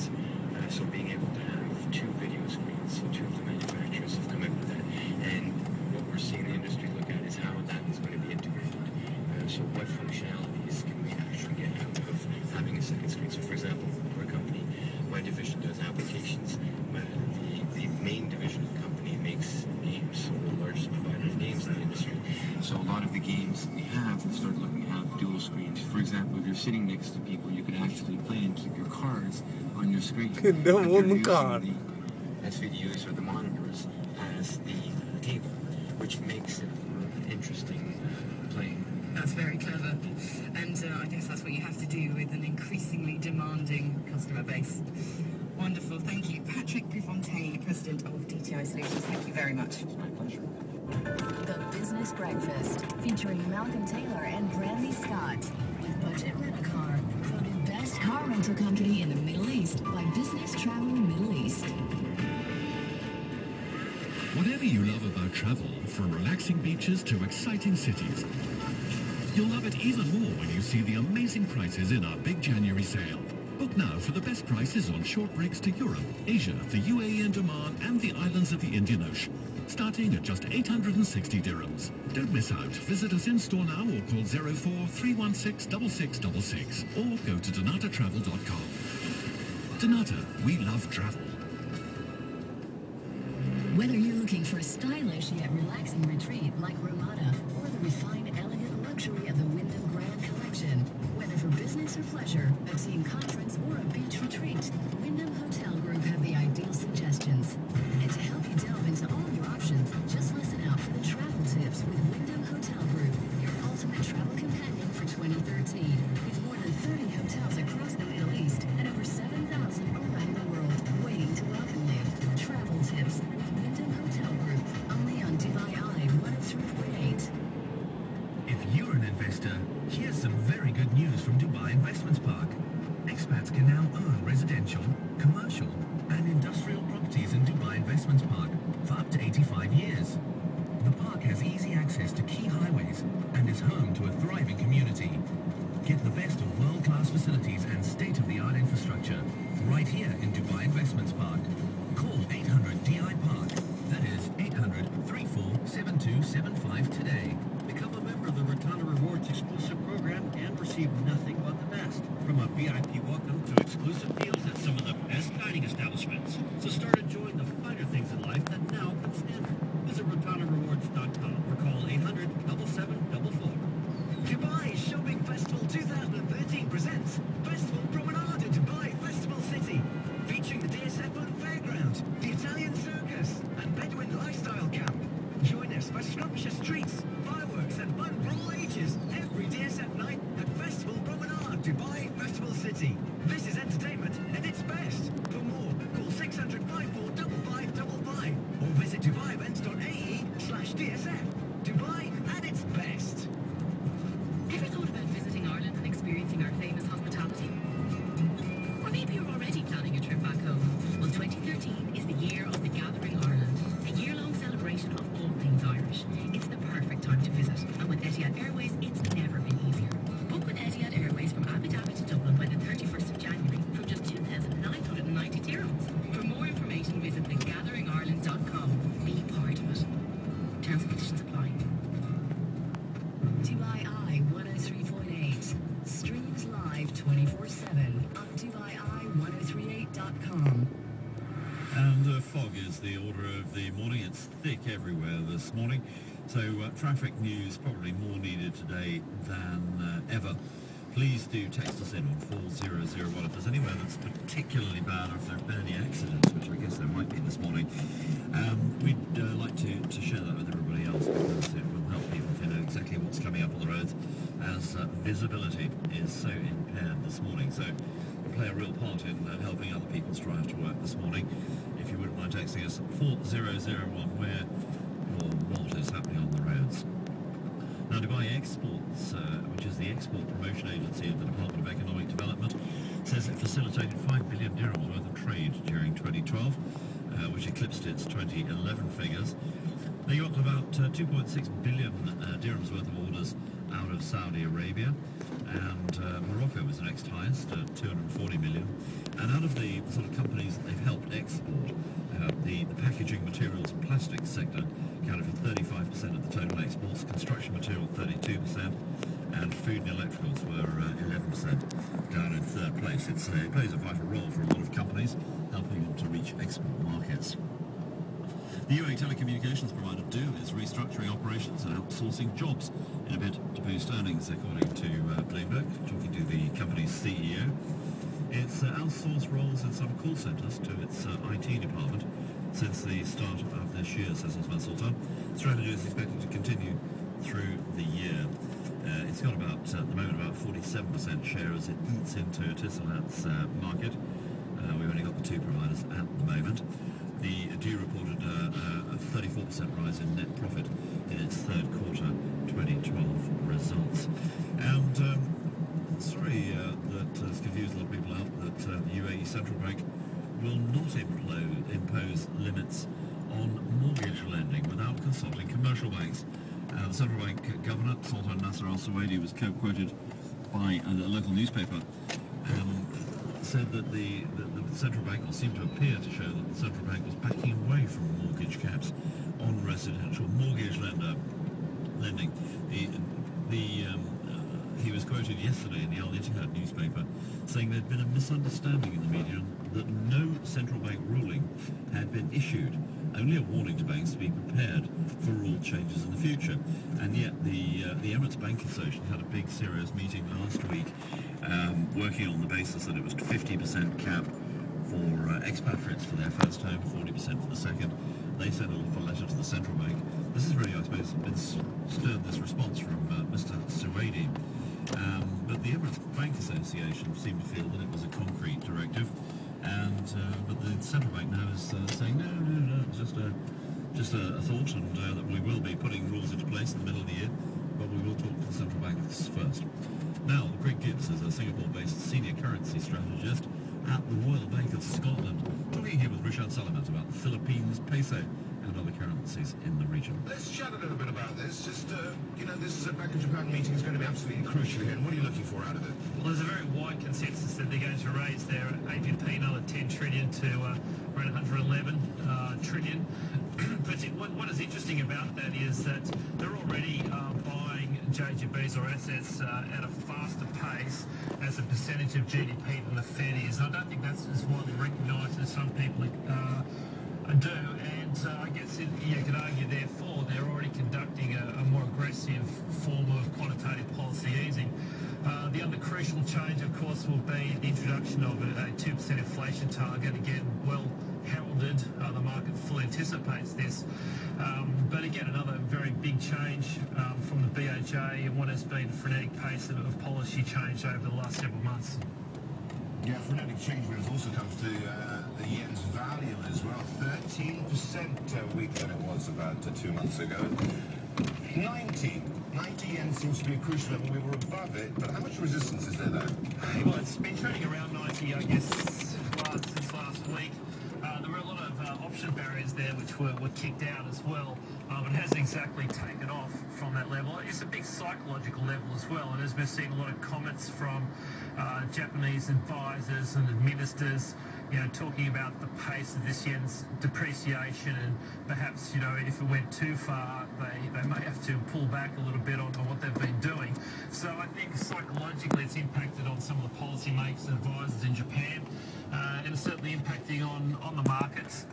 screens. So being able to have two video screens, so two of the manufacturers have come out with that. And what we're seeing the industry look at is how that is going to be integrated. So what functionalities can we actually get out of having a second screen? So for example, our company, my division does applications. The main division of the company makes games, so we're the largest provider of games in the industry. So a lot of the games we have, we started looking at dual screens. For example, if you're sitting next to people, you could actually play and keep your cards on your screen. Don't want the card. The SVDUs or the monitors as the table, which makes it interesting playing. That's very clever, and I guess that's what you have to do with an increasingly demanding customer base. Wonderful, thank you. Patrick Prefontaine, President of DTI Solutions, thank you very much. It's my pleasure. The Business Breakfast, featuring Malcolm Taylor and Brandy Scott, with Budget Rent-A-Car, voted best car rental company in the Middle East by Business Travel Middle East. Whatever you love about travel, from relaxing beaches to exciting cities, you'll love it even more when you see the amazing prices in our big January sale. Book now for the best prices on short breaks to Europe, Asia, the UAE and Oman, and the islands of the Indian Ocean, starting at just 860 dirhams. Don't miss out. Visit us in store now or call 04 316 6666 or go to donatatravel.com. Donata, we love travel. Whether you're looking for a stylish yet relaxing retreat like Ramada, or the refined, elegant luxury of the Wyndham Grand Collection, whether for business or pleasure, a team conference, or a beach retreat, Wyndham Hotel Group have the ideal suggestions. And to help you delve into all your options, just listen out for the travel tips with Wyndham Hotel Group, your ultimate travel companion for 2013. With more than 30 hotels across the Middle East and over 7,000 around the world waiting to welcome you. Travel tips with Wyndham Hotel Group, only on Dubai Eye 103.8. If you're an investor, here's some very good news from Dubai Investments Park. Expats can now own residential, commercial, and industrial properties in Dubai Investments Park for up to 85 years. The park has easy access to key highways and is home to a thriving community. Get the best of world-class facilities and state-of-the-art infrastructure right here in Dubai Investments Park. Call 800-DI Park. That is 800-347275 today. Become a member of the Rotana Rewards exclusive program and receive nothing but the best. From a VIP welcome to exclusive deals at some of the best dining establishments. So start enjoying the finer things in life that now come standard. Visit RotanaRewards.com or call 800-7744. Dubai Shopping Festival 2013 presents Festival Promenade in Dubai Festival City, featuring the DSF Fun Fairground, the Italian Circus, and Bedouin Lifestyle Camp. Join us for scrumptious treats, fireworks, and fun for all ages every DSF night at Festival Promenade, Dubai Festival City. This is entertainment at its best. For more, call 600 545555 or visit DubaiEvents.ae/DSF. Dubai at its best. Ever thought about visiting Ireland and experiencing our famous hospitality? Or maybe you're already planning a trip back home. Well, 2013 is the year of the Gathering Ireland, a year-long celebration of all things Irish. It's the perfect time to visit, and with Etihad Airways, it's never been easier. Book with Etihad Airways from Abu Dhabi to Dublin by the 31st of January from just 2,990 dirhams. For more information, visit thegatheringireland.com. Be part of it. Terms and conditions apply. Dubai Eye 103.8. Streams live 24/7 on DubaiEye1038.com. And fog is the order of the morning. It's thick everywhere this morning. So traffic news probably more needed today than ever. Please do text us in on 4001 if there's anywhere that's particularly bad or if there have been any accidents, which I guess there might be this morning. We'd like to share that with everybody else because it will help people to know exactly what's coming up on the roads as visibility is so impaired this morning. So we'll play a real part in helping other people drive to work this morning. If you wouldn't mind texting us 4001 where or what is happening on the roads. Now, Dubai Exports, which is the export promotion agency of the Department of Economic Development, says it facilitated 5 billion dirhams worth of trade during 2012, which eclipsed its 2011 figures. They got about 2.6 billion dirhams worth of orders out of Saudi Arabia, and Morocco was the next highest at 240 million. And out of the sort of companies that they've helped export, the packaging materials and plastics sector accounted for 35% of the total exports, construction material 32%, and food and electricals were 11% down in third place. It plays a vital role for a lot of companies, helping them to reach export markets. The UAE telecommunications provider DO is restructuring operations and outsourcing jobs in a bid to boost earnings, according to Bloomberg, talking to the company's CEO. It's outsourced roles in some call centres to its IT department since the start of this year, says Osman Sultan. Strategy is expected to continue through the year. It's got about, at the moment, about 47% share as it eats into Etisalat's market. We've only got the two providers at the moment. The DO reported a 34% rise in net profit in its third quarter 2012 results. And sorry that has confused a lot of people out that the UAE Central Bank will not impose limits on mortgage lending without consulting commercial banks. The Central Bank Governor, Sultan Nasser Al Suwaidi, was quoted by a local newspaper, said that the Central Bank, or seemed to appear to show that the Central Bank was backing away from mortgage caps on residential mortgage lending. He was quoted yesterday in the Al Ittihad newspaper saying there'd been a misunderstanding in the media that no central bank ruling had been issued, only a warning to banks to be prepared for rule changes in the future. And yet the Emirates Bank Association had a big serious meeting last week, working on the basis that it was 50% cap for expatriates for their first home, 40% for the second. They sent a letter to the central bank. This is really, I suppose, stirred this response from Mr. Suwaidi. But the Emirates Bank Association seemed to feel that it was a concrete directive, but the central bank now is saying no, it's just a thought, and that we will be putting rules into place in the middle of the year, but we will talk to the central banks first. Now, Greg Gibbs is a Singapore-based senior currency strategist at the Royal Bank of Scotland, talking here with Rishad Salamat about the Philippines peso and other currencies in the region. Let's chat a little bit about this. Just, this Bank of Japan meeting is going to be absolutely crucial again. What are you looking for out of it? Well, there's a very wide consensus that they're going to raise their APP another 10 trillion to around 111 trillion. But what is interesting about that is that they're already buying JGBs or assets at a faster pace as a percentage of GDP than the Fed is. And I don't think that's as widely recognised as some people do. And I guess you could argue, therefore, they're already conducting a more aggressive form of quantitative policy easing. The other crucial change, of course, will be the introduction of a 2% inflation target. Again, well heralded. The market fully anticipates this. But again, another very big change from the BOJ and what has been a frenetic pace of policy change over the last several months. Yeah, frenetic change when it also comes to the yen's value as well. 13% weaker than it was about 2 months ago. 90 yen seems to be a crucial level. We were above it, but how much resistance is there though? Well, it's been trading around 90, I guess, since last week. There were a lot of option barriers there which were kicked out as well. It hasn't exactly taken off from that level. It's a big psychological level as well, and as we've seen a lot of comments from Japanese advisors and ministers, talking about the pace of this yen's depreciation, and perhaps, if it went too far, they may have to pull back a little bit on what they've been doing. So I think psychologically it's impacted on some of the policymakers and advisors in Japan, and it's certainly impacting on the markets.